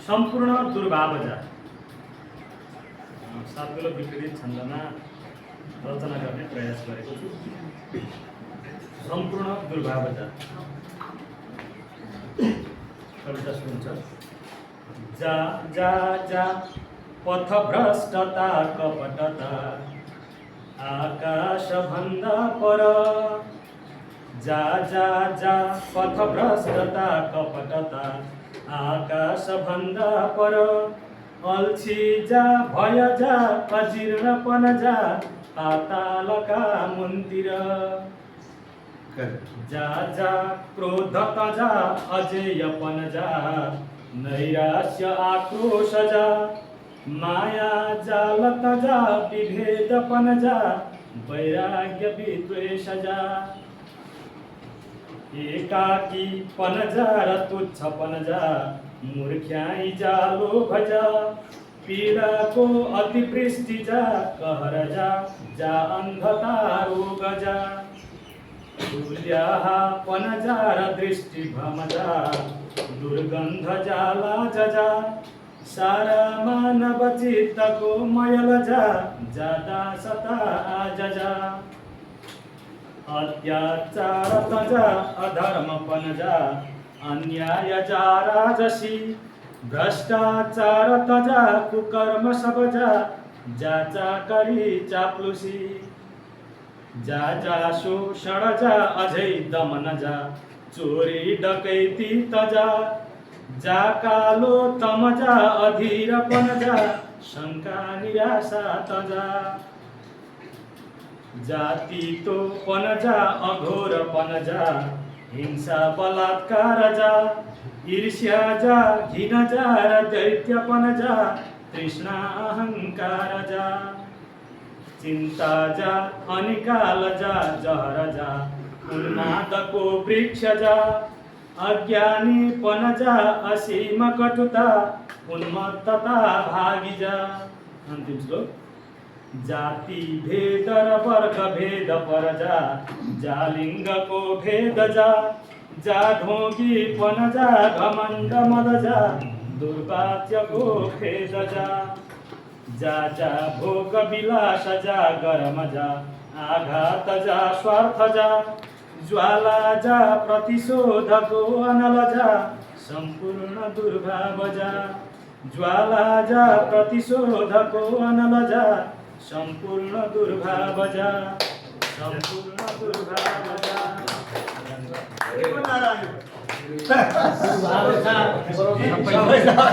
सम्पूर्ण दुर्भावजा सातगोलो विपरीत छन्दमा रचना गर्ने प्रयास गरेको छु। सम्पूर्ण दुर्भावजा कविता सुन्छ। जा जा जा पथभ्रष्टता कपटता आकाशभन्दा पर। जा जा जा पथभ्रष्टता कपटता आकाशभन्दा पर। अल्छी जा भय जा अजीर्णपन जा पातालका मुन्तिर। जा जा क्रोधत जा अजेयपन जा नैराश्य आक्रोश जा। माया जालत जा विभेदपन जा वैराग्य विद्वेष जा। एकाकीपन जा र तुच्छपन जा मूर्ख्याई जा लोभ जा। पीडाको अतिवृष्टि जा कहर जा जा अन्धता रोग जा। तुल्याहापन जा र दृष्टिभ्रम जा दुर्गन्ध जा लाज जा। सारा मानव चित्तको मयल जा जा दासता आज जा। अत्याचारत जा अधर्मपन जा अन्याय जा राजसी। भ्रष्टाचारत जा कुकर्म सब जा जा चाकरी चाप्लुसी। जा जा शोषण जा अझै दमन जा चोरी डकैती तजा। जा कालो तम जा अधीरपन जा शङ्का निराशा तजा। जाति तोपन जा अघोरपन जा हिंसा बलात्कार जा। ईर्ष्या जा घिन जा र दैत्यपन जा तृष्णा अहङ्कार जा। चिन्ता जा अनिकाल जा जहर जा उन्मादको वृक्ष जा। अज्ञानीपन जा असीम कटुता उन्मत्तता भागी जा। अन्तिम श्लोक। जाति भेद र वर्ग भेद पर जा जा लिङ्गको भेद जा। जा ढोंगीपन जा घमण्ड मद जा दुर्वाच्यको खेद जा। जा जा भोग विलास जा गरम जा आघात जा स्वार्थ जा। ज्वाला जा प्रतिशोधको अनल जा सम्पूर्ण दुर्भाव जा। ज्वाला जा प्रतिशोधको अनल जा सम्पूर्ण दुर्भाव जा सम्पूर्ण दुर्भाव जा।